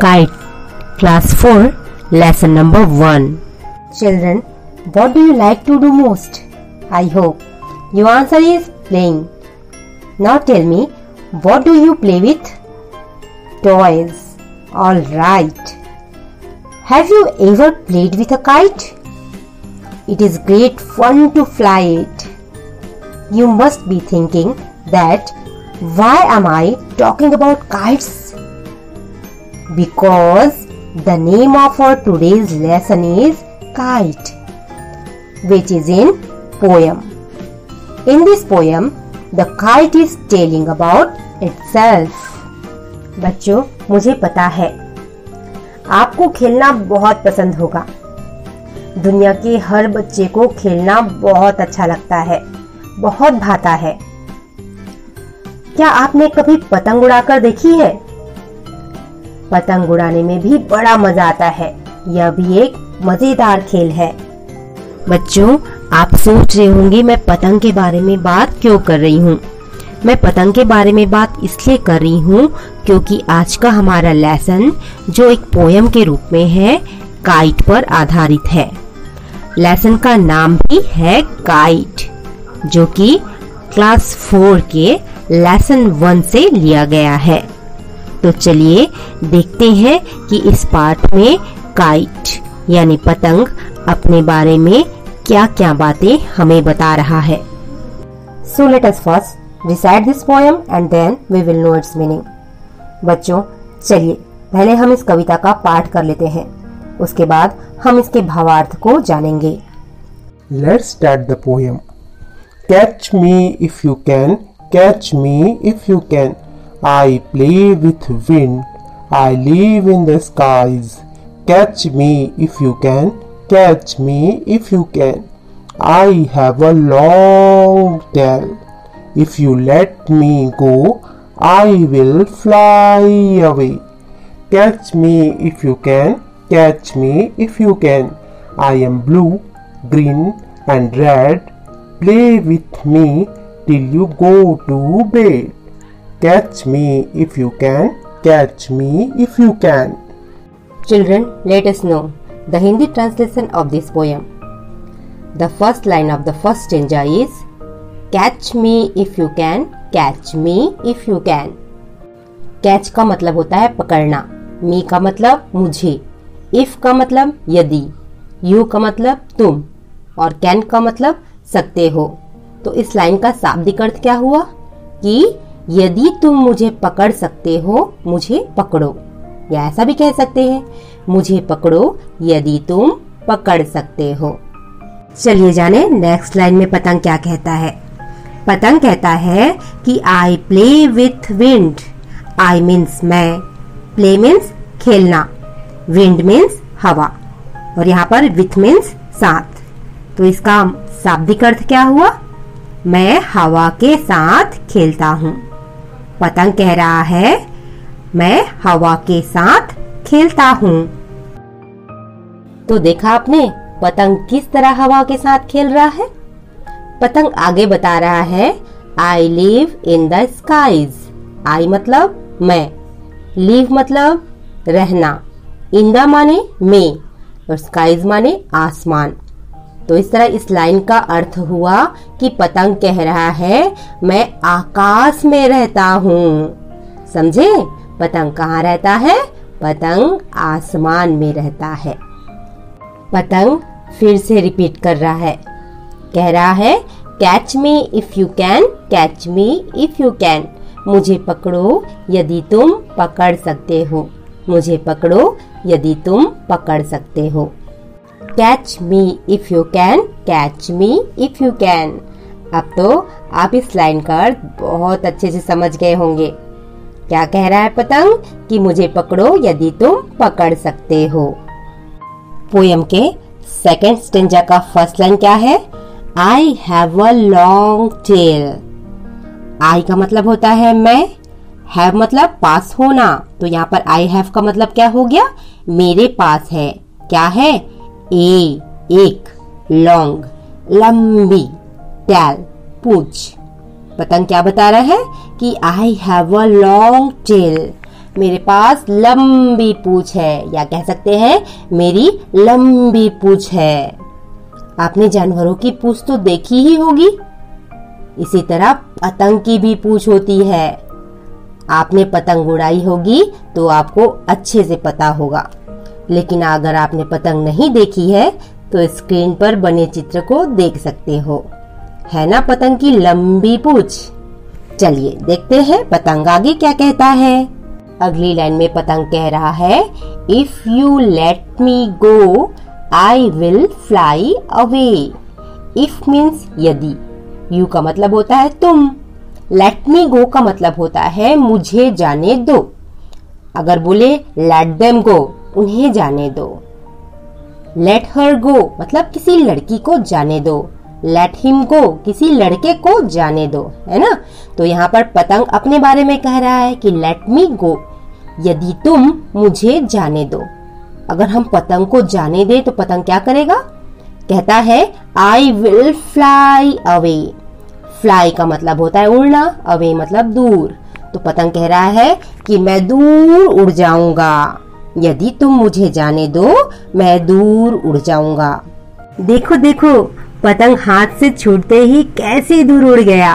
Kite, Class 4, Lesson number 1. Children, what do you like to do most? I hope your answer is playing. Now tell me, what do you play with? Toys. All right. Have you ever played with a kite? It is great fun to fly it. You must be thinking that why am I talking about kites? Because the name of our today's lesson is Kite, which is in poem. In this poem, the kite is telling about itself. बच्चों, मुझे पता है आपको खेलना बहुत पसंद होगा। दुनिया के हर बच्चे को खेलना बहुत अच्छा लगता है, बहुत भाता है। क्या आपने कभी पतंग उड़ाकर देखी है? पतंग उड़ाने में भी बड़ा मजा आता है। यह भी एक मजेदार खेल है। बच्चों, आप सोच रहे होंगे मैं पतंग के बारे में बात क्यों कर रही हूँ। मैं पतंग के बारे में बात इसलिए कर रही हूँ क्योंकि आज का हमारा लेसन जो एक पोयम के रूप में है, काइट पर आधारित है। लेसन का नाम भी है काइट, जो कि क्लास 4 के लेसन 1 से लिया गया है। तो चलिए देखते हैं कि इस पाठ में काइट यानी पतंग अपने बारे में क्या क्या बातें हमें बता रहा है। So let us first recite this poem and then we will know its meaning. बच्चों, चलिए पहले हम इस कविता का पाठ कर लेते हैं, उसके बाद हम इसके भावार्थ को जानेंगे। Let's start the poem. Catch me if you can, catch me if you can. I play with wind, I live in the skies. Catch me if you can, catch me if you can. I have a long tail. If you let me go, I will fly away. Catch me if you can, catch me if you can. I am blue, green and red. Play with me till you go to bed. Catch me if you can, catch me if you can. Children, let us know the Hindi translation of this poem. The first line of the first stanza is Catch me if you can, catch me if you can. Catch का मतलब होता है पकड़ना, me का मतलब मुझे, if का मतलब यदि, you का मतलब तुम और can का मतलब सकते हो। तो इस लाइन का शाब्दिक अर्थ क्या हुआ कि यदि तुम मुझे पकड़ सकते हो, मुझे पकड़ो, या ऐसा भी कह सकते हैं मुझे पकड़ो यदि तुम पकड़ सकते हो। चलिए जाने नेक्स्ट लाइन में पतंग क्या कहता है। पतंग कहता है कि I play with wind. I means मैं, प्ले मीन्स खेलना, विंड मीन्स हवा और यहाँ पर विथ मीन्स साथ। तो इसका शाब्दिक अर्थ क्या हुआ? मैं हवा के साथ खेलता हूँ। पतंग कह रहा है मैं हवा के साथ खेलता हूँ। तो देखा आपने पतंग किस तरह हवा के साथ खेल रहा है। पतंग आगे बता रहा है I live in the skies. I मतलब मैं, लिव मतलब रहना, इन द माने में और स्काईज माने आसमान। तो इस तरह इस लाइन का अर्थ हुआ कि पतंग कह रहा है मैं आकाश में रहता हूँ। समझे? पतंग कहाँ रहता है? पतंग आसमान में रहता है। पतंग फिर से रिपीट कर रहा है, कह रहा है catch me if you can, catch me if you can. मुझे पकड़ो यदि तुम पकड़ सकते हो, मुझे पकड़ो यदि तुम पकड़ सकते हो। Catch me if you can, catch me if you can. अब तो आप इस लाइन का अर्थ बहुत अच्छे से समझ गए होंगे। क्या कह रहा है पतंग कि मुझे पकड़ो यदि तुम पकड़ सकते हो। पोयम के सेकेंड स्टेंजा का फर्स्ट लाइन क्या है? I have a long tale. I का मतलब होता है मैं, हैव मतलब पास होना, तो यहाँ पर आई हैव का मतलब क्या हो गया? मेरे पास है। क्या है? एक, लॉन्ग लंबी, टेल पूंछ। पतंग क्या बता रहा है कि आई हैव अ लॉन्ग टेल, मेरे पास लंबी पूंछ है, या कह सकते हैं मेरी लंबी पूंछ है। आपने जानवरों की पूंछ तो देखी ही होगी। इसी तरह पतंग की भी पूंछ होती है। आपने पतंग उड़ाई होगी तो आपको अच्छे से पता होगा, लेकिन अगर आपने पतंग नहीं देखी है तो स्क्रीन पर बने चित्र को देख सकते हो। है ना पतंग की लंबी पूंछ। चलिए देखते हैं पतंग आगे क्या कहता है। अगली लाइन में पतंग कह रहा है, if you let me go I will fly away. If means यदि, यू का मतलब होता है तुम, लेट मी गो का मतलब होता है मुझे जाने दो। अगर बोले लेट देम गो, उन्हें जाने दो। लेट हर गो मतलब किसी लड़की को जाने दो। लेट हिम गो किसी लड़के को जाने दो, है ना। तो यहाँ पर पतंग अपने बारे में कह रहा है कि लेट मी गो, यदि तुम मुझे जाने दो। अगर हम पतंग को जाने दे तो पतंग क्या करेगा? कहता है I will fly away. Fly का मतलब होता है उड़ना, अवे मतलब दूर। तो पतंग कह रहा है कि मैं दूर उड़ जाऊंगा, यदि तुम मुझे जाने दो मैं दूर उड़ जाऊंगा। देखो देखो पतंग हाथ से छूटते ही कैसे दूर उड़ गया।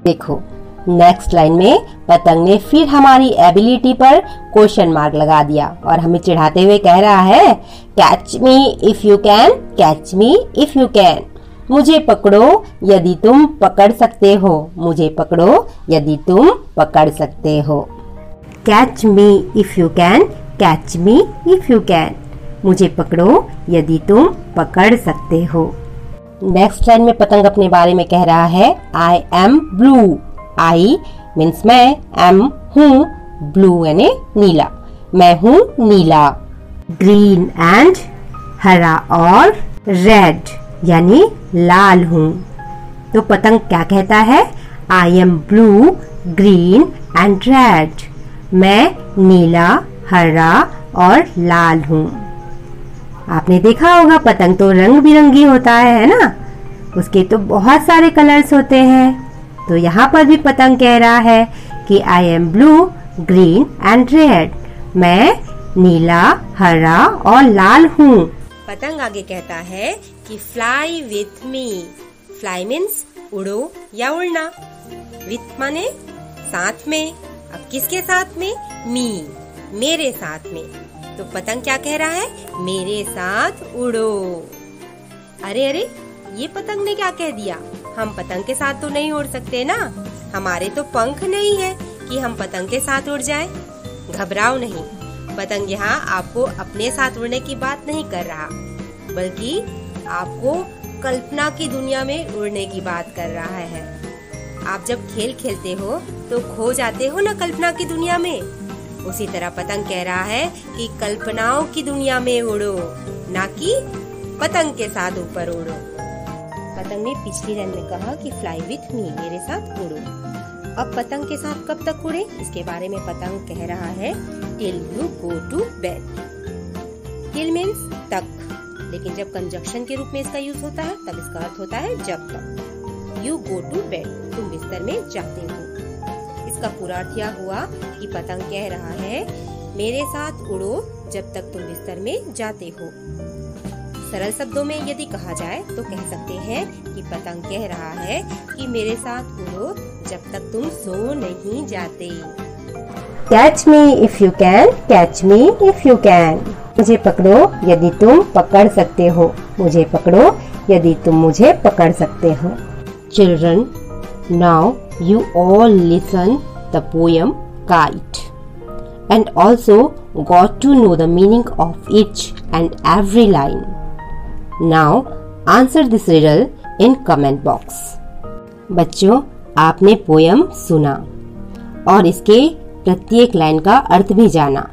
देखो नेक्स्ट लाइन में पतंग ने फिर हमारी एबिलिटी पर क्वेश्चन मार्क लगा दिया और हमें चिढ़ाते हुए कह रहा है, catch me if you can, catch me if you can. मुझे पकड़ो यदि तुम पकड़ सकते हो, मुझे पकड़ो यदि तुम पकड़ सकते हो। Catch me if you can, catch me if you can. मुझे पकड़ो यदि तुम पकड़ सकते हो। नेक्स्ट लाइन में पतंग अपने बारे में कह रहा है, I am blue. I means मैं, एम हूँ, ब्लू यानी नीला, मैं हूँ नीला। ग्रीन एंड हरा और रेड यानी लाल हूँ। तो पतंग क्या कहता है? I am blue, green and red. मैं नीला, हरा और लाल हूँ। आपने देखा होगा पतंग तो रंग बिरंगी होता है ना, उसके तो बहुत सारे कलर्स होते हैं। तो यहाँ पर भी पतंग कह रहा है कि I am blue, green and red. मैं नीला, हरा और लाल हूँ। पतंग आगे कहता है कि fly with me. Fly means उड़ो या उड़ना, विथ माने साथ में। अब किसके साथ में? मी, मेरे साथ में। तो पतंग क्या कह रहा है? मेरे साथ उड़ो। अरे अरे ये पतंग ने क्या कह दिया? हम पतंग के साथ तो नहीं उड़ सकते ना, हमारे तो पंख नहीं है कि हम पतंग के साथ उड़ जाएं। घबराओ नहीं, पतंग यहाँ आपको अपने साथ उड़ने की बात नहीं कर रहा, बल्कि आपको कल्पना की दुनिया में उड़ने की बात कर रहा है। आप जब खेल खेलते हो तो खो जाते हो ना कल्पना की दुनिया में, उसी तरह पतंग कह रहा है कि कल्पनाओं की दुनिया में उड़ो, ना कि पतंग के साथ ऊपर उड़ो। पतंग ने पिछली लाइन में कहा कि फ्लाई विथ मी, मेरे साथ उड़ो। अब पतंग के साथ कब तक उड़े, इसके बारे में पतंग कह रहा है till you go to bed. Till means तक, लेकिन जब कंजक्शन के रूप में इसका यूज होता है तब इसका अर्थ होता है जब तक। यू गो टू बेड, तुम बिस्तर में जाते हो। इसका पूरा अर्थ यह हुआ कि पतंग कह रहा है मेरे साथ उड़ो जब तक तुम बिस्तर में जाते हो। सरल शब्दों में यदि कहा जाए तो कह सकते हैं कि पतंग कह रहा है कि मेरे साथ उड़ो जब तक तुम सो नहीं जाते। Catch me if you can, catch me if you can. मुझे पकड़ो यदि तुम पकड़ सकते हो, मुझे पकड़ो यदि तुम मुझे पकड़ सकते हो। Children, now you all listen the poem Kite and also got to know the meaning of each and every line. Now answer this riddle in comment box. बच्चों, आपने पोयम सुना और इसके प्रत्येक लाइन का अर्थ भी जाना।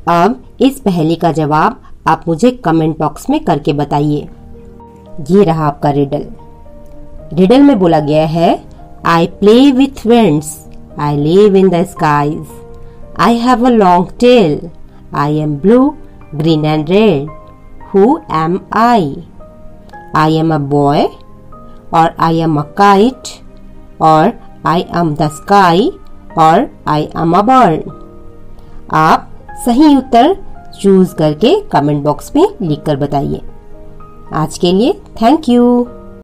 अब इस पहेली का जवाब आप मुझे कमेंट बॉक्स में करके बताइए। ये रहा आपका रिडल। रिडल में बोला गया है, I play with winds, I live in the skies, I have a long tail, I am blue, green and red. Who am I? I am a boy, or I am a kite, or I am the sky, और I am a bird। आप सही उत्तर choose करके comment box में लिखकर बताइए। आज के लिए थैंक यू।